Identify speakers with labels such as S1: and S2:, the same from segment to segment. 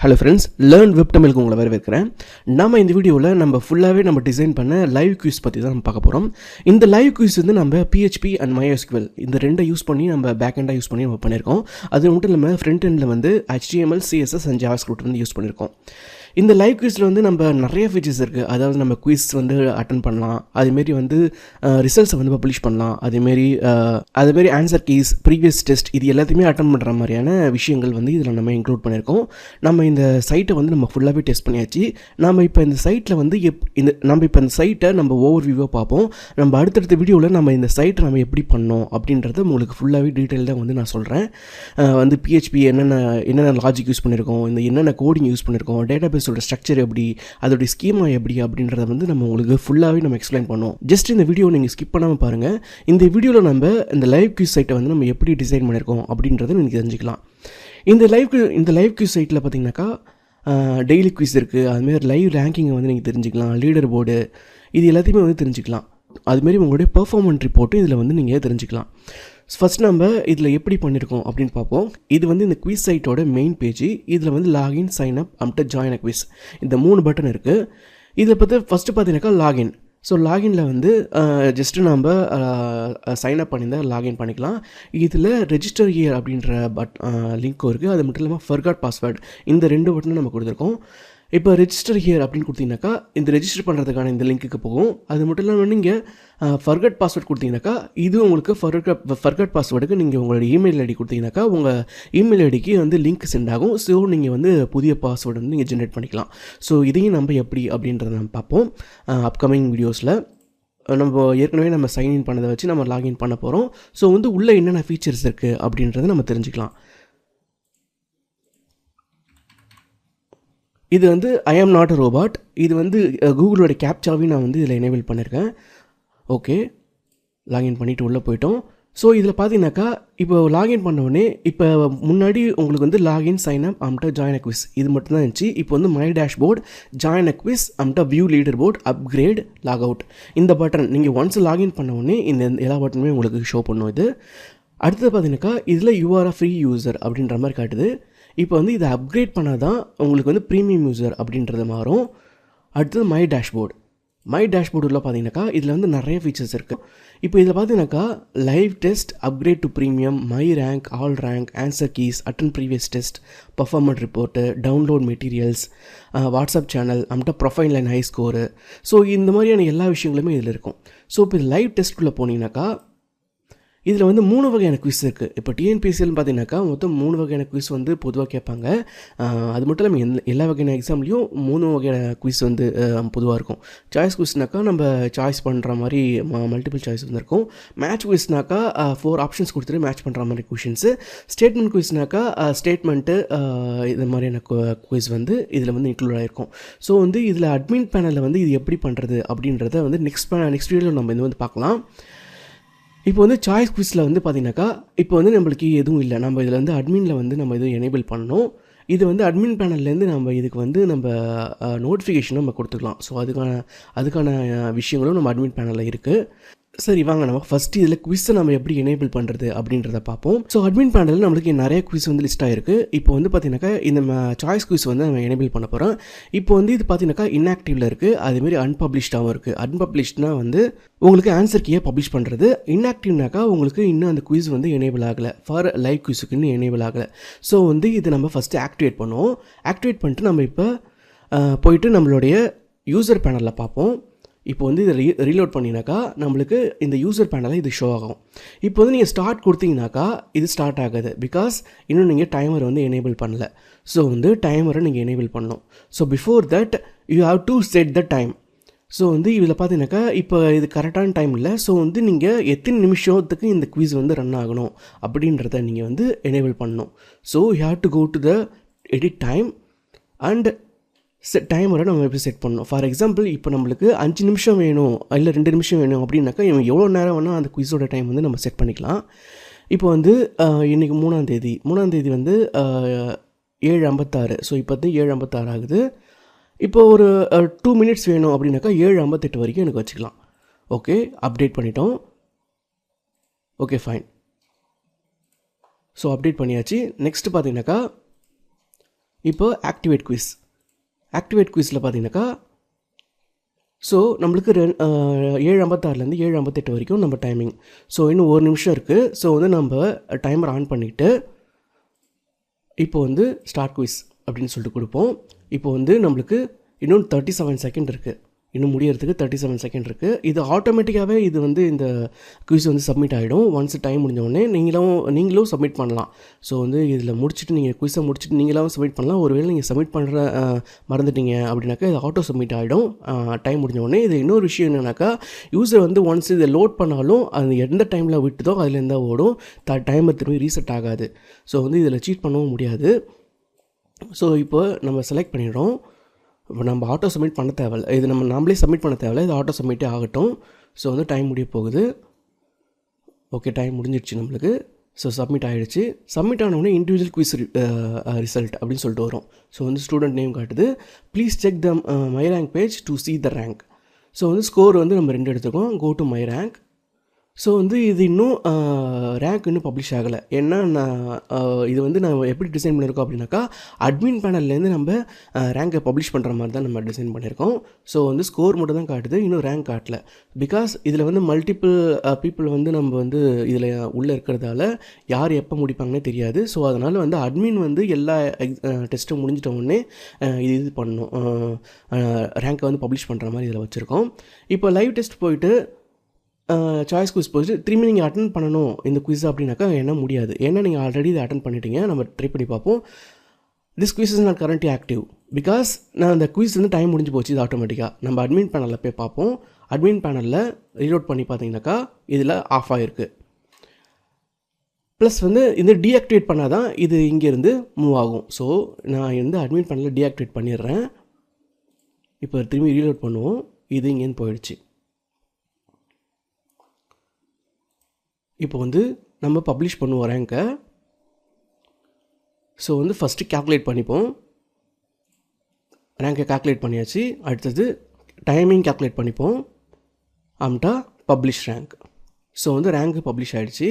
S1: Hello friends, learn web தமிழுக்கு உங்களை வரவேற்கிறேன். நம்ம இந்த வீடியோவில் நம்ம ஃபுல்லாகவே நம்ம டிசைன் பண்ண லைவ் குயிஸ் பற்றி தான் நம்ம பார்க்க போகிறோம். இந்த லைவ் குயிஸ் வந்து நம்ம PHP அண்ட் MySQL இந்த ரெண்டை யூஸ் பண்ணி நம்ம பேக் எண்டாக யூஸ் பண்ணி நம்ம பண்ணியிருக்கோம். அது மட்டும் இல்லாமல் ஃப்ரண்ட் எண்டில் வந்து HTML, CSS அண்ட் JavaScript வந்து யூஸ் பண்ணியிருக்கோம். இந்த லைவ் குயிஸில் வந்து நம்ம நிறைய ஃபீச்சர்ஸ் இருக்குது. அதாவது நம்ம குயிஸ் வந்து அட்டன் பண்ணலாம், அதேமாரி வந்து ரிசல்ட்ஸை வந்து பப்ளிஷ் பண்ணலாம், அதேமாரி ஆன்சர் கீஸ், ப்ரீவியஸ் டெஸ்ட் இது எல்லாத்தையுமே அட்டன் பண்ணுற மாதிரியான விஷயங்கள் வந்து இதில் நம்ம இன்க்ளூட் பண்ணியிருக்கோம். நம்ம இந்த சைட்டை வந்து நம்ம ஃபுல்லாகவே டெஸ்ட் பண்ணியாச்சு. நம்ம இப்போ இந்த சைட்டில் வந்து இந்த சைட்டை நம்ம ஓவர் வியூவாக பார்ப்போம். நம்ம அடுத்தடுத்த வீடியோவில் நம்ம இந்த சைட்டை நம்ம எப்படி பண்ணோம் அப்படின்றத உங்களுக்கு ஃபுல்லாகவே டீட்டெயில்டாக வந்து நான் சொல்கிறேன். வந்து PHP என்னென்ன லாஜிக் யூஸ் பண்ணியிருக்கோம், இந்த என்னென்ன கோடிங் யூஸ் பண்ணியிருக்கோம், டேட்டாபேஸோட ஸ்ட்ரக்சர் எப்படி, அதோடைய ஸ்கீமா எப்படி அப்படின்றத வந்து நம்ம உங்களுக்கு ஃபுல்லாகவே நம்ம எக்ஸ்பிளைன் பண்ணுவோம். ஜஸ்ட் இந்த வீடியோ நீங்கள் ஸ்கிப் பண்ணாமல் பாருங்கள். இந்த வீடியோவில் நம்ம இந்த லைவ் குயிஸ் சைட்டை வந்து நம்ம எப்படி டிசைன் பண்ணியிருக்கோம் அப்படின்றத நீங்கள் தெரிஞ்சுக்கலாம். இந்த லைவ் குயிஸ் சைட்டில் பார்த்தீங்கன்னாக்கா டெய்லி குயிஸ் இருக்குது, அதுமாரி லைவ் ரேங்கிங்கை வந்து நீங்கள் தெரிஞ்சுக்கலாம், லீடர் போர்டு இது எல்லாத்தையுமே வந்து தெரிஞ்சுக்கலாம். அதுமாரி உங்களுடைய பெர்ஃபார்மன்ஸ் ரிப்போர்ட்டு இதில் வந்து நீங்கள் தெரிஞ்சுக்கலாம். ஃபஸ்ட் நம்ம இதில் எப்படி பண்ணியிருக்கோம் அப்படின்னு பார்ப்போம். இது வந்து இந்த குவிஸ் சைட்டோட மெயின் பேஜ். இதில் வந்து லாகின், சைன் அப், அம்ட்ட ஜாயின் அ குவிஸ் இந்த 3 பட்டன் இருக்குது. இதில் பார்த்து ஃபஸ்ட்டு பார்த்தீங்கன்னாக்கா லாகின். ஸோ லாகினில் வந்து ஜஸ்ட்டு நம்ம சைன் அப் பண்ணியிருந்தால் லாகின் பண்ணிக்கலாம். இதில் ரெஜிஸ்டர் ஹியர் அப்படின்ற லிங்க்கும் இருக்குது. அது மட்டும் இல்லாமல் ஃபர்காட் பாஸ்வேர்டு இந்த 2 பட்டனும் நம்ம கொடுத்துருக்கோம். இப்போ ரெஜிஸ்டர் ஹியர் அப்படின்னு கொடுத்தீங்கன்னாக்கா இந்த ரெஜிஸ்டர் பண்ணுறதுக்கான இந்த லிங்க்குக்கு போகும். அது மட்டும் இல்லாமல் நீங்கள் ஃபர்கட் பாஸ்வேர்ட் கொடுத்தீங்கன்னாக்கா இது உங்களுக்கு ஃபர்கட் பாஸ்வேர்டுக்கு நீங்கள் உங்களோட இமெயில் ஐடி கொடுத்தீங்கன்னாக்கா உங்கள் இமெயில் ஐடிக்கு வந்து லிங்க் சென்ட் ஆகும். ஸோ நீங்கள் வந்து புதிய பாஸ்வேர்டு வந்து நீங்கள் ஜென்ரேட் பண்ணிக்கலாம். ஸோ இதையும் நம்ம எப்படி அப்படின்றத நம்ம பார்ப்போம் அப்கமிங் வீடியோஸில். நம்ம ஏற்கனவே நம்ம சைன்இன் பண்ணதை வச்சு நம்ம லாகின் பண்ண போகிறோம். ஸோ வந்து உள்ளே என்னென்ன ஃபீச்சர்ஸ் இருக்குது அப்படின்றத நம்ம தெரிஞ்சுக்கலாம். இது வந்து ஐ ஆம் நாட் அ ரோபாட். இது வந்து கூகுளோட கேப்சாவையும் நான் வந்து இதில் எனேபிள் பண்ணியிருக்கேன். ஓகே, லாகின் பண்ணிவிட்டு உள்ளே போயிட்டோம். ஸோ இதில் பார்த்தீங்கன்னாக்கா இப்போ லாகின் பண்ணோடனே இப்போ முன்னாடி உங்களுக்கு வந்து லாகின், சைன் அப், அம்ட்ட ஜாயின் அ குவிஸ் இது மட்டும்தான் இருந்துச்சு. இப்போ வந்து my dashboard, join a quiz, அம்ட்ட view leaderboard, upgrade, log out இந்த பட்டன் நீங்கள் ஒன்ஸ் லாகின் பண்ண உடனே இந்த எல்லா பட்டனுமே உங்களுக்கு ஷோ பண்ணும். இது அடுத்தது பார்த்தீங்கன்னாக்கா இதில் யூஆர் ஃப்ரீ யூசர் அப்படின்ற மாதிரி காட்டுது. இப்போ வந்து இதை அப்கிரேட் பண்ணால் தான் உங்களுக்கு வந்து ப்ரீமியம் யூசர் அப்படின்றது மாறும். அடுத்தது மை டேஷ்போர்டு உள்ள பார்த்தீங்கன்னாக்கா இதில் வந்து நிறைய ஃபீச்சர்ஸ் இருக்குது. இப்போ இதில் பார்த்தீங்கன்னாக்கா live test, upgrade to premium, my rank, all rank, answer keys, attend previous test, performance report, download materials, WhatsApp channel, நம்மகிட்ட profile and high score. So இந்த மாதிரியான எல்லா விஷயங்களுமே இதில் இருக்கும். ஸோ இப்போ லைவ் டெஸ்ட்குள்ளே போனீங்கன்னாக்கா இதில் வந்து 3 வகையான குவிஸ் இருக்குது. இப்போ TNPSCன்னு பார்த்தீங்கன்னாக்கா மொத்தம் 3 வகையான குவிஸ் வந்து பொதுவாக கேட்பாங்க. அது மட்டும் இல்லாமல் எல்லா வகையான எக்ஸாம்லேயும் 3 வகையான குவிஸ் வந்து பொதுவாக இருக்கும். சாய்ஸ் குவிஸ்னாக்கா நம்ம சாய்ஸ் பண்ணுற மாதிரி மல்டிபிள் சாய்ஸ் வந்துருக்கும். மேட்ச் குவிஸ்னாக்கா 4 ஆப்ஷன்ஸ் கொடுத்துட்டு மேட்ச் பண்ணுற மாதிரி கொஷின்ஸு. ஸ்டேட்மெண்ட் குவிஸ்னாக்கா ஸ்டேட்மெண்ட்டு இது மாதிரியான குவிஸ் வந்து இதில் வந்து இன்க்ளூட் ஆகிருக்கும். ஸோ வந்து இதில் அட்மின் பேனலில் வந்து இது எப்படி பண்ணுறது அப்படின்றத வந்து நெக்ஸ்ட் வீடியோவில் நம்ம இது வந்து பார்க்கலாம். இப்போ வந்து சாய்ஸ் குவிஸில் வந்து பார்த்தீங்கன்னாக்கா இப்போ வந்து நம்மளுக்கு எதுவும் இல்லை. நம்ம இதில் வந்து அட்மினில் வந்து நம்ம எதுவும் எனேபிள் பண்ணணும். இது வந்து அட்மின் பேனல்லேருந்து நம்ம இதுக்கு வந்து நம்ம நோட்டிஃபிகேஷனும் நம்ம கொடுத்துக்கலாம். ஸோ அதுக்கான விஷயங்களும் நம்ம அட்மின் பேனலில் இருக்குது. சரி, வாங்க நம்ம ஃபஸ்ட்டு இதில் குவிஸை நம்ம எப்படி எனேபிள் பண்ணுறது அப்படின்றத பார்ப்போம். ஸோ அட்மின் பேனலில் நம்மளுக்கு நிறைய குவிஸ் வந்து லிஸ்ட் ஆகிருக்கு. இப்போ வந்து பார்த்தீங்கன்னாக்கா இந்த சாய்ஸ் குவிஸ் வந்து நம்ம எனேபிள் பண்ண போகிறோம். இப்போ வந்து இது பார்த்தீங்கன்னாக்கா இன்ஆக்டிவில் இருக்குது, அதேமாரி அன்பப்ளிஷ்டாகவும் இருக்குது. அன்பப்ளிஷ்ட்னா வந்து உங்களுக்கு ஆன்சர் கீயை பப்ளிஷ் பண்ணுறது. இன்ஆக்டிவ்னாக்கா உங்களுக்கு இன்னும் அந்த குவிஸ் வந்து எனேபிள் ஆகலை, ஃபார் லைவ் குவிஸுக்கு இன்னும் எனேபிள் ஆகலை. ஸோ வந்து இது நம்ம ஃபஸ்ட்டு ஆக்டிவேட் பண்ணுவோம். ஆக்டிவேட் பண்ணிட்டு நம்ம இப்போ போயிட்டு நம்மளுடைய யூசர் பேனலில் பார்ப்போம். இப்போ வந்து இதை ரீலோட் பண்ணினாக்கா நம்மளுக்கு இந்த யூசர் பேனலில் இது ஷோ ஆகும். இப்போ வந்து நீங்கள் ஸ்டார்ட் கொடுத்தீங்கனாக்கா இது ஸ்டார்ட் ஆகாது, பிகாஸ் இன்னும் நீங்கள் டைமர் வந்து எனேபிள் பண்ணல. ஸோ வந்து டைமரை நீங்கள் எனேபிள் பண்ணணும். So before that you have to set the time. So வந்து இதில் பார்த்தீங்கன்னாக்கா இப்போ இது கரெக்டான டைம் இல்லை. ஸோ வந்து நீங்கள் எத்தனை நிமிஷத்துக்கு இந்த குவிஸ் வந்து ரன் ஆகணும் அப்படின்றத நீங்கள் வந்து எனேபிள் பண்ணணும். So you have to go to the edit time and டைமரை நம்ம எப்படி செட் பண்ணணும். ஃபார் எக்ஸாம்பிள் இப்போ நம்மளுக்கு 5 நிமிஷம் வேணும், இல்லை 2 நிமிஷம் வேணும் அப்படின்னாக்கா எவ்வளோ நேரம் வேணால் அந்த குவிஸோட டைம் வந்து நம்ம செட் பண்ணிக்கலாம். இப்போ வந்து இன்றைக்கி 3ஆம் தேதி வந்து 7:56. ஸோ இப்போ வந்து 7:56 ஆகுது. இப்போ ஒரு 2 மினிட்ஸ் வேணும் அப்படின்னாக்கா 7:58 வரைக்கும் எனக்கு வச்சுக்கலாம். ஓகே, அப்டேட் பண்ணிட்டோம். Okay, fine. ஸோ அப்டேட் பண்ணியாச்சு. நெக்ஸ்ட்டு பார்த்தீங்கன்னாக்கா இப்போ ஆக்டிவேட் குவிஸ். ஆக்டிவேட் குவிஸில் பார்த்தீங்கன்னாக்கா ஸோ நம்மளுக்கு 7:56லேருந்து 7:58 வரைக்கும் நம்ம டைமிங். ஸோ இன்னும் 1 நிமிஷம் இருக்குது. ஸோ வந்து நம்ம டைமர் ஆன் பண்ணிவிட்டு இப்போ வந்து ஸ்டார்ட் குவிஸ் அப்படின்னு சொல்லிட்டு கொடுப்போம். இப்போ வந்து நம்மளுக்கு இன்னும் 37 செகண்ட் இருக்குது. இன்னும் முடியறதுக்கு 37 செகண்ட் இருக்குது. இது ஆட்டோமேட்டிக்காகவே இது வந்து இந்த குவிஸ் வந்து சப்மிட் ஆகிடும். ஒன்ஸ் டைம் முடிஞ்சோடனே நீங்களும் சப்மிட் பண்ணலாம். ஸோ வந்து இதில் முடிச்சுட்டு நீங்கள் குவிஸை முடிச்சுட்டு நீங்களாவும் சப்மிட் பண்ணலாம். ஒருவேளை நீங்கள் சப்மிட் பண்ணுற மறந்துட்டீங்க அப்படின்னாக்கா இது ஆட்டோ சப்மிட் ஆகிடும் டைம் முடிஞ்சோடனே. இது இன்னொரு விஷயம் என்னென்னாக்கா யூசர் வந்து ஒன்ஸ் இதை லோட் பண்ணாலும் அது எந்த டைமில் விட்டுதோ அதுலேருந்து தான் ஓடும். டைமர் திரும்பி ரீசெட் ஆகாது. ஸோ வந்து இதில் சீட் பண்ணவும் முடியாது. ஸோ இப்போ நம்ம செலக்ட் பண்ணிடுறோம். இப்போ நம்ம ஆட்டோ சப்மிட் பண்ண தேவையில்லை. இது நம்மளே சப்மிட் பண்ண தேவையில்லை. இது ஆட்டோ சப்மிட்டே ஆகட்டும். ஸோ வந்து டைம் முடிய போகுது. ஓகே, டைம் முடிஞ்சிடுச்சு நம்மளுக்கு. ஸோ சப்மிட் ஆகிடுச்சு. சப்மிட் ஆனவுடனே இண்டிவிஜுவல் குவிஸ் ரிசல்ட் அப்படின்னு சொல்லிட்டு வரும். ஸோ வந்து ஸ்டூடெண்ட் நேம் காட்டுது. Please check the my rank page to see the rank. So வந்து ஸ்கோர் வந்து நம்ம 2 எடுத்துக்கோம். Go to my rank. So வந்து இது இன்னும் ரேங்க் இன்னும் பப்ளிஷ் ஆகலை. ஏன்னா இது வந்து நான் எப்படி டிசைன் பண்ணியிருக்கோம் அப்படின்னாக்கா அட்மின் பேனல்லேருந்து நம்ம ரேங்கை பப்ளிஷ் பண்ணுற மாதிரி தான் நம்ம டிசைன் பண்ணியிருக்கோம். ஸோ வந்து ஸ்கோர் மட்டும் தான் காட்டுது, இன்னும் ரேங்க் காட்டல. பிகாஸ் இதில் வந்து மல்டிபிள் பீப்புள் வந்து நம்ம வந்து இதில் உள்ளே இருக்கிறதால யார் எப்போ முடிப்பாங்கன்னே தெரியாது. ஸோ அதனால் வந்து அட்மின் வந்து எல்லா டெஸ்ட்டும் முடிஞ்சிட்ட உடனே இது பண்ணணும், ரேங்கை வந்து பப்ளிஷ் பண்ணுற மாதிரி இதில் வச்சுருக்கோம். இப்போ லைவ் டெஸ்ட் போயிட்டு சாய்ஸ் குவிஸ் போயிட்டு திரும்பி நீங்கள் அட்டன் பண்ணணும் இந்த குவிஸ் அப்படின்னாக்கா என்ன முடியாது. ஏன்னா நீங்கள் ஆல்ரெடி இதை அட்டன் பண்ணிட்டீங்க. நம்ம ட்ரை பண்ணி பார்ப்போம். This quiz is not currently active because நான் அந்த குவிஸ் வந்து டைம் முடிஞ்சு போச்சு. இது ஆட்டோமேட்டிக்காக நம்ம அட்மின் பேனலில் போய் பார்ப்போம். அட்மின் பேனலில் ரீலோட் பண்ணி பார்த்தீங்கன்னாக்கா இதில் ஆஃப் ஆகிருக்கு. ப்ளஸ் வந்து இந்த டீஆக்டிவேட் பண்ணால் தான் இது இங்கேருந்து மூவ் ஆகும். ஸோ நான் வந்து அட்மின் பேனலில் டீஆக்டிவேட் பண்ணிடுறேன். இப்போ திரும்பி ரீலோட் பண்ணுவோம். இது இங்கேருந்து போயிடுச்சு. இப்போ வந்து நம்ம பப்ளிஷ் பண்ணுவோம் ரேங்கை. ஸோ வந்து ஃபஸ்ட்டு கேல்குலேட் பண்ணிப்போம். ரேங்கை கேல்குலேட் பண்ணியாச்சு. அடுத்தது டைமிங் கேல்குலேட் பண்ணிப்போம். ஆம்டா பப்ளிஷ் ரேங்க். ஸோ வந்து ரேங்க்கு பப்ளிஷ் ஆகிடுச்சு.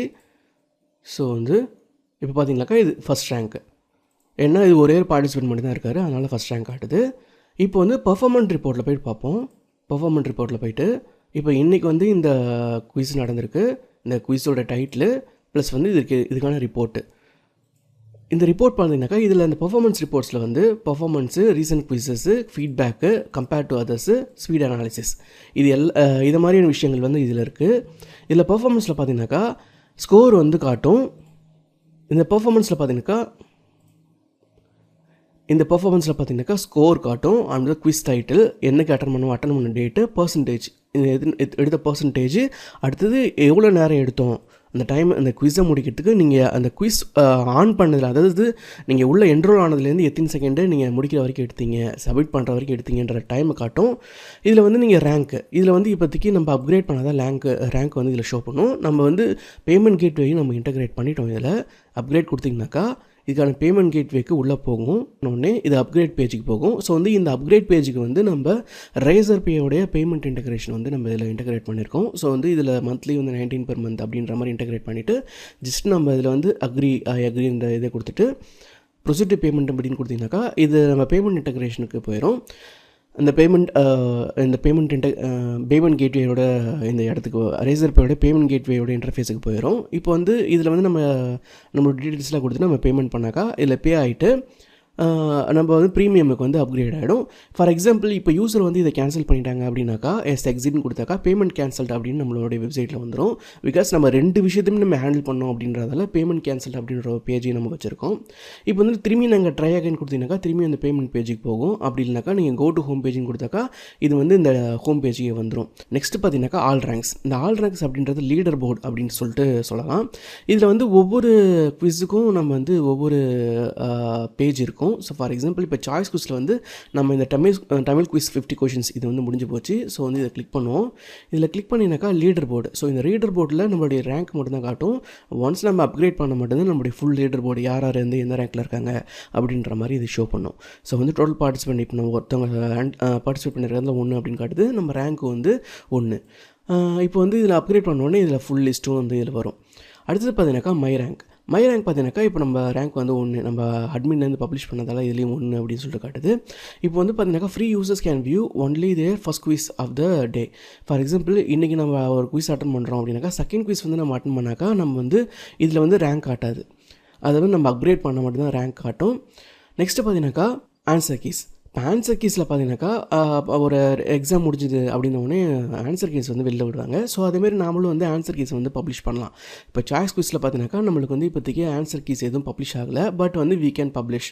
S1: ஸோ வந்து இப்போ பார்த்தீங்கன்னாக்கா இது ஃபஸ்ட் ரேங்க்கு. ஏன்னா இது ஒரே பார்ட்டிசிபேட் மட்டும் தான் இருக்கார், அதனால் ஃபஸ்ட் ரேங்க் காட்டுது. இப்போ வந்து பர்ஃபார்மன்ஸ் ரிப்போர்ட்டில் போய்ட்டு பார்ப்போம். பர்ஃபார்மன்ஸ் ரிப்போர்ட்டில் போய்ட்டு இப்போ இன்றைக்கி வந்து இந்த குவிஸ் நடந்திருக்கு. இந்த குவிஸோட டைட்டில் ப்ளஸ் வந்து இதுக்கான ரிப்போர்ட்டு. இந்த ரிப்போர்ட் பார்த்தீங்கன்னாக்கா இதில் இந்த பர்ஃபார்மன்ஸ் ரிப்போர்ட்ஸில் வந்து performance, recent quizzes, feedback, compared to others, speed analysis, இது மாதிரியான விஷயங்கள் வந்து இதில் இருக்குது. இதில் பர்ஃபார்மன்ஸில் பார்த்தீங்கன்னாக்கா ஸ்கோர் வந்து காட்டும். இந்த பர்ஃபார்மன்ஸில் பார்த்தீங்கன்னாக்கா ஸ்கோர் காட்டும். அந்த குவிஸ் டைட்டில், என்னைக்கு அட்டன் பண்ண டேட்டு, பர்சன்டேஜ், எடுத்த பர்சன்டேஜ், அடுத்தது எவ்வளோ நேரம் எடுத்தோம் அந்த டைம் அந்த குவிஸை முடிக்கிறதுக்கு. நீங்கள் அந்த குவிஸ் ஆன் பண்ணதில், அதாவது நீங்கள் உள்ளே என்ரோல் ஆனதுலேருந்து எத்தனை செகண்டு நீங்கள் முடிக்கிற வரைக்கும் எடுத்தீங்க, சப்மிட் பண்ணுற வரைக்கும் எடுத்தீங்கன்ற டைமை காட்டும். இதில் வந்து நீங்கள் ரேங்க்கு, இதில் வந்து இப்போதைக்கு நம்ம அப்கிரேட் பண்ணாதான் ரேங்க் வந்து இதில் ஷோ பண்ணும். நம்ம வந்து பேமெண்ட் கேட்வேயும் நம்ம இன்டகிரேட் பண்ணிட்டோம். இதில் அப்கிரேட் கொடுத்தீங்கன்னாக்கா இதுக்கான பேமெண்ட் கேட்வேக்கு உள்ளே போகும். உடனே இது அப்கிரேட் பேஜுக்கு போகும். ஸோ வந்து இந்த அப்கிரேட் பேஜுக்கு வந்து நம்ம ரைசர் பேயோடைய பேமெண்ட் இன்டகிரேஷன் வந்து நம்ம இதில் இன்டகிரேட் பண்ணியிருக்கோம். ஸோ வந்து இதில் மந்த்லி வந்து 19 per month அப்படின்ற மாதிரி இன்டகிரேட் பண்ணிவிட்டு ஜஸ்ட் நம்ம இதில் வந்து அக்ரி இந்த இதை கொடுத்துட்டு ப்ரொசீட் பேமெண்ட் அப்படின்னு கொடுத்தீங்கன்னாக்கா இது நம்ம பேமெண்ட் இன்டகிரேஷனுக்கு போயிடும். இந்த பேமெண்ட் கேட்வேயோட இந்த இடத்துக்கு ரேசர் பேயோட பேமெண்ட் கேட்வேயோட இன்டர்ஃபேஸுக்கு போயிடும். இப்போ வந்து இதில் வந்து நம்மளோட டீட்டெயில்ஸ்லாம் கொடுத்து நம்ம பேமெண்ட் பண்ணாக்கா இதில் பே ஆகிட்டு நம்ம வந்து ப்ரீமியமுக்கு வந்து அப்கிரேட் ஆகிடும். ஃபார் எக்ஸாம்பிள் இப்போ யூசர் வந்து இதை கேன்சல் பண்ணிட்டாங்க அப்படின்னாக்கா எக்ஸிட்னு கொடுத்தாக்கா பேமெண்ட் கேன்சல்ட் அப்படின்னு நம்மளுடைய வெப்சைட்டில் வந்துடும். பிகாஸ் நம்ம 2 விஷயத்தையும் நம்ம ஹேண்டில் பண்ணோம் அப்படின்றதால பேமெண்ட் கேன்சல்ட் அப்படின்ற ஒரு பேஜை நம்ம வச்சுருக்கோம். இப்போ வந்து திரும்பி நாங்கள் ட்ரை அகைன் கொடுத்தீங்கன்னாக்கா திரும்பி அந்த பேமெண்ட் பேஜுக்கு போகும். அப்படி இல்லைனாக்கா நீங்கள் கோ டு ஹோம் பேஜின்னு கொடுத்தாக்கா இது வந்து இந்த ஹோம் பேஜுக்கே வந்துடும். நெக்ஸ்ட்டு பார்த்தீங்கன்னாக்கா ஆல் ரேங்க்ஸ். இந்த ஆல் ரேங்க்ஸ் அப்படின்றது லீடர் போர்டு அப்படின்னு சொல்லிட்டு சொல்லலாம். இதில் வந்து ஒவ்வொரு குவிஸுக்கும் நம்ம வந்து ஒவ்வொரு பேஜ் இருக்கும். ஸோ ஃபார் எக்ஸாம்பிள் இப்போ சாய்ஸ் குவிஸில் வந்து நம்ம இந்த தமிழ் குவிஸ் 50 கொஷின்ஸ் இது வந்து முடிஞ்சு போச்சு. ஸோ வந்து இதை கிளிக் பண்ணுவோம். இதில் கிளிக் பண்ணினாக்கா லீடர் போர்டு. ஸோ இந்த லீடர் போர்டில் நம்மளுடைய ரேங்க் மட்டும் தான் காட்டும். ஒன்ஸ் நம்ம அப்கிரேட் பண்ண மட்டும்தான் நம்மளுடைய ஃபுல் லீடர் போர்டு யார் வந்து எந்த ரேங்க்கில் இருக்காங்க அப்படின்ற மாதிரி இது ஷோ பண்ணும். ஸோ வந்து டோட்டல் பார்ட்டிசிபேட் இப்போ நம்ம ஒருத்தவங்க பார்ட்டிசிபேட் பண்ணிருக்கிறதுல 1 அப்படின்னு காட்டுது. நம்ம ரேங்க் வந்து 1. இப்போ வந்து இதில் அப்கிரேட் பண்ணோடனே இதில் ஃபுல் லிஸ்ட்டும் வந்து இதில் வரும். அடுத்தது பார்த்தீங்கன்னாக்கா மை ரேங்க். மை ரேங்க் பார்த்தீங்கன்னாக்கா இப்போ நம்ம ரேங்க் வந்து 1 நம்ம அட்மின்லேருந்து பப்ளிஷ் பண்ணதால் இதுலேயும் 1 அப்படின்னு சொல்லிட்டு காட்டுது. இப்போ வந்து பார்த்தீங்கன்னாக்கா free users can view only their first quiz of the day. For example இன்றைக்கி நம்ம ஒரு குவிஸ் அட்டன் பண்ணுறோம் அப்படின்னாக்கா செகண்ட் குவிஸ் வந்து நம்ம அட்டன் பண்ணாக்கா நம்ம வந்து இதில் வந்து ரேங்க் காட்டாது. அதை வந்து நம்ம அப்கிரேட் பண்ண மட்டும்தான் ரேங்க் காட்டும். நெக்ஸ்ட்டு பார்த்தீங்கன்னாக்கா ஆன்சர் கீஸ். இப்போ ஆன்சர் கீஸில் பார்த்தீங்கன்னாக்கா ஒரு எக்ஸாம் முடிஞ்சுது அப்படின்னோடனே ஆன்சர் கீஸ் வந்து வெளில விடுவாங்க. ஸோ அதேமாரி நாமளும் வந்து ஆன்சர் கீஸ் வந்து பப்ளிஷ் பண்ணலாம். இப்போ சாய்ஸ் குவிஸில் பார்த்தீங்கன்னாக்கா நம்மளுக்கு வந்து இப்போதைக்கு ஆன்சர் கீஸ் எதுவும் பப்ளிஷ் ஆகலை, பட் வந்து வீ கேன் பப்ளிஷ்.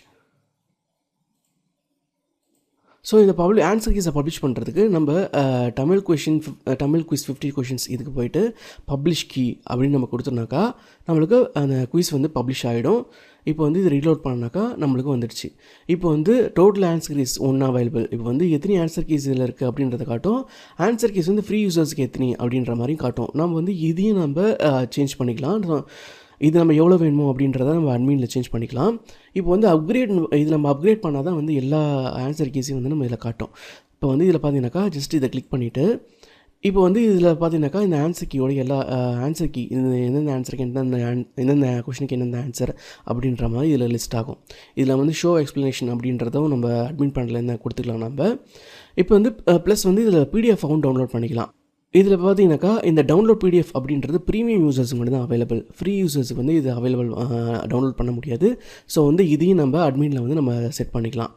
S1: ஸோ இந்த ஆன்சர் கீஸை பப்ளிஷ் பண்ணுறதுக்கு நம்ம தமிழ் குவிஸ் 50 கொஷின்ஸ் இதுக்கு போயிட்டு பப்ளிஷ் கீ அப்படின்னு நம்ம கொடுத்தோம்னாக்கா நம்மளுக்கு அந்த குவிஸ் வந்து பப்ளிஷ் ஆகிடும். இப்போ வந்து இது ரீலோட் பண்ணாக்கா நம்மளுக்கு வந்துடுச்சு. இப்போ வந்து டோட்டல் ஆன்சர் கீஸ் ஒன்று அவைலபிள். இப்போ வந்து எத்தனை ஆன்சர் கீஸ் இதில் இருக்குது அப்படின்றத காட்டும். ஆன்சர் கீஸ் வந்து ஃப்ரீ யூசர்ஸ்க்கு எத்தனை அப்படின்ற மாதிரி காட்டும். நம்ம வந்து இதையும் நம்ம சேஞ்ச் பண்ணிக்கலாம். இது நம்ம எவ்வளோ வேணுமோ அப்படின்றத நம்ம அட்மினில் சேஞ்ச் பண்ணிக்கலாம். இப்போ வந்து இதில் நம்ம அப்கிரேட் பண்ணால் தான் வந்து எல்லா ஆன்சர் கீஸையும் வந்து நம்ம இதில் காட்டும். இப்போ வந்து இதில் பார்த்தீங்கன்னாக்கா ஜஸ்ட் இதை கிளிக் பண்ணிவிட்டு இப்போ வந்து இதில் பார்த்தீங்கன்னாக்கா இந்த ஆன்சர் கீயோட எல்லா ஆன்சர் கீ எந்தெந்த ஆன்சருக்கு எந்தெந்த கொஷனுக்கு எந்தெந்த ஆன்சர் அப்படின்ற மாதிரி இதில் லிஸ்ட் ஆகும். இதில் வந்து ஷோ எக்ஸ்ப்ளனேஷன் அப்படின்றதும் நம்ம அட்மின் பேனலில் கொடுத்துக்கலாம் நம்ம. இப்போ வந்து ப்ளஸ் வந்து இதில் பிடிஎஃபாகவும் டவுன்லோட் பண்ணிக்கலாம். இதில் பார்த்தீங்கன்னாக்கா இந்த டவுன்லோட் பிடிஎஃப் அப்படின்றது ப்ரீமியம் யூசர்ஸுக்கு மட்டும் தான் அவைலபிள். ஃப்ரீ யூசர்ஸுக்கு வந்து இது அவைலபிள் டவுன்லோட் பண்ண முடியாது. ஸோ வந்து இதையும் நம்ம அட்மினில் வந்து நம்ம செட் பண்ணிக்கலாம்.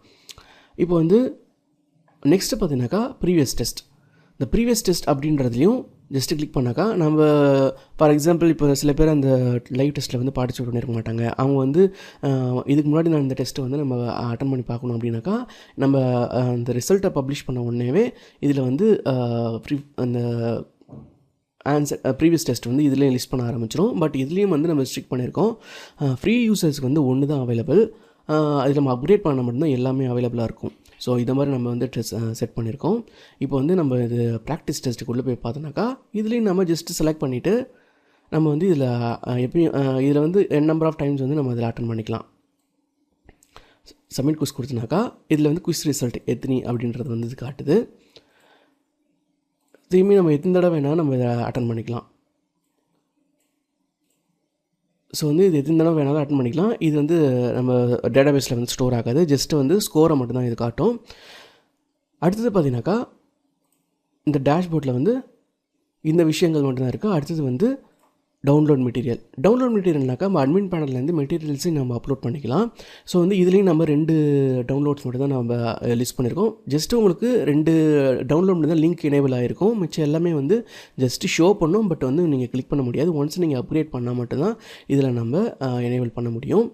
S1: இப்போ வந்து நெக்ஸ்ட்டு பார்த்தீங்கன்னாக்கா ப்ரீவியஸ் டெஸ்ட். இந்த ப்ரீவியஸ் டெஸ்ட் அப்படின்றதுலையும் ஜஸ்ட்டு கிளிக் பண்ணாக்கா நம்ம ஃபார் எக்ஸாம்பிள் இப்போ சில பேர் அந்த லைவ் டெஸ்ட்டில் வந்து பார்ட்டிசிபேட் பண்ணியிருக்க மாட்டாங்க. அவங்க வந்து இதுக்கு முன்னாடி நான் இந்த டெஸ்ட்டை வந்து நம்ம அட்டன் பண்ணி பார்க்கணும் அப்படின்னாக்கா நம்ம அந்த ரிசல்ட்டை பப்ளிஷ் பண்ண உடனேவே இதில் வந்து அந்த ஆன்சர் ப்ரீவியஸ் டெஸ்ட் வந்து இதுலேயும் லிஸ்ட் பண்ண ஆரம்பிச்சிடும். பட் இதுலேயும் வந்து நம்ம ஸ்ட்ரிக் பண்ணியிருக்கோம். ஃப்ரீ யூசர்ஸ்க்கு வந்து 1 தான் அவைலபிள். அதில் நம்ம அப்கிரேட் பண்ண மட்டும்தான் எல்லாமே அவைலபிளாக இருக்கும். ஸோ இதை மாதிரி நம்ம வந்து செட் பண்ணியிருக்கோம். இப்போ வந்து நம்ம இது ப்ராக்டிஸ் டெஸ்ட்டுக்குள்ளே போய் பார்த்தோன்னாக்கா இதுலேயும் நம்ம ஜஸ்ட்டு செலக்ட் பண்ணிவிட்டு நம்ம வந்து இதில் எப்பயும் இதில் வந்து நம்பர் ஆஃப் டைம்ஸ் வந்து நம்ம இதில் அட்டன் பண்ணிக்கலாம். சப்மிட் குவிஸ் கொடுத்தனாக்கா இதில் வந்து குவிஸ் ரிசல்ட் எத்தனை அப்படின்றது வந்து இது காட்டுது. திரும்பி நம்ம எத்தனை தடவை வேணால் நம்ம இதை அட்டன் பண்ணிக்கலாம். ஸோ வந்து இது எத்தனை தடவை வேணாலும் அட்டன் பண்ணிக்கலாம். இது வந்து நம்ம டேட்டாபேஸில் வந்து ஸ்டோர் ஆகாது. ஜஸ்ட்டு வந்து ஸ்கோரை மட்டும்தான் இது காட்டும். அடுத்தது பார்த்தீங்கன்னாக்கா இந்த டேஷ்போர்டில் வந்து இந்த விஷயங்கள் மட்டும்தான் இருக்குது. அடுத்தது வந்து டவுன்லோட் மெட்டீரியல்னாக்கா நம்ம அட்மின் பேனல்லேருந்து மெட்டீரியல்ஸையும் நம்ம அப்லோட் பண்ணிக்கலாம். ஸோ வந்து இதுலேயும் நம்ம 2 டவுன்லோட்ஸ் மட்டும் தான் நம்ம லிஸ்ட் பண்ணியிருக்கோம். ஜஸ்ட்டு உங்களுக்கு 2 டவுன்லோட் மட்டும் தான் லிங்க் எனேபிள் ஆகிருக்கும். மிச்சம் எல்லாமே வந்து ஜஸ்ட்டு ஷோ பண்ணும். பட் வந்து நீங்கள் கிளிக் பண்ண முடியாது. ஒன்ஸ் நீங்கள் அப்கிரேட் பண்ணால் மட்டும்தான் இதில் நம்ம எனேபிள் பண்ண முடியும்.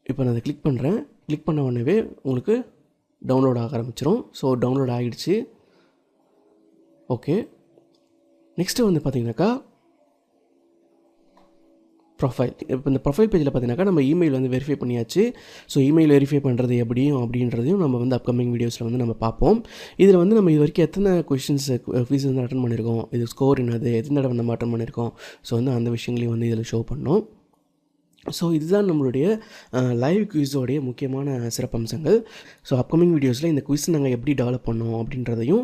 S1: இப்போ நான் அதை கிளிக் பண்ணுறேன். கிளிக் பண்ண உடனே உங்களுக்கு டவுன்லோட் ஆக ஆரம்பிச்சிடும். ஸோ டவுன்லோட் ஆகிடுச்சு. ஓகே, நெக்ஸ்ட்டு வந்து பார்த்திங்கனாக்கா ப்ரொஃபைல். இப்போ இந்த ப்ரொஃபைல் பேஜில் பார்த்தீங்கன்னாக்கா நம்ம இமெயில் வந்து வெரிஃபை பண்ணியாச்சு. ஸோ இமெயில் வெரிஃபை பண்ணுறது எப்படியும் அப்படின்றதையும் நம்ம வந்து அப்கமிங் வீடியோஸில் வந்து நம்ம பார்ப்போம். இதில் வந்து நம்ம இது வரைக்கும் எத்தனை கொஷின்ஸ் ஃபீஸ் வந்து அட்டன் பண்ணியிருக்கோம், இது ஸ்கோர் என்னது, எத்தனை தடவை நம்ம அட்டன் பண்ணியிருக்கோம், ஸோ வந்து அந்த விஷயங்களையும் வந்து இதில் ஷோ பண்ணோம். ஸோ இதுதான் நம்மளுடைய லைவ் குவிஸோடைய முக்கியமான சிறப்பம்சங்கள். ஸோ அப்கமிங் வீடியோஸில் இந்த குவிஸ் நாங்கள் எப்படி டெவலப் பண்ணோம் அப்படின்றதையும்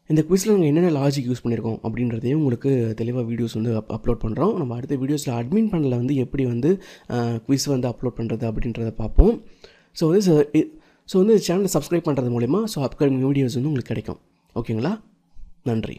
S1: இந்த குவிஸில் நாங்கள் என்னென்ன லாஜிக் யூஸ் பண்ணியிருக்கோம் அப்படின்றதையும் உங்களுக்கு தெளிவாக வீடியோஸ் வந்து அப்லோட் பண்ணுறோம். நம்ம அடுத்த வீடியோஸில் அட்மின் பேனலில் வந்து எப்படி வந்து குவிஸ் வந்து அப்லோட் பண்ணுறது அப்படின்றத பார்ப்போம். ஸோ வந்து சேனலை சப்ஸ்கிரைப் பண்ணுறது மூலிமா அப்கமிங் வீடியோஸ் வந்து உங்களுக்கு கிடைக்கும். ஓகேங்களா? நன்றி.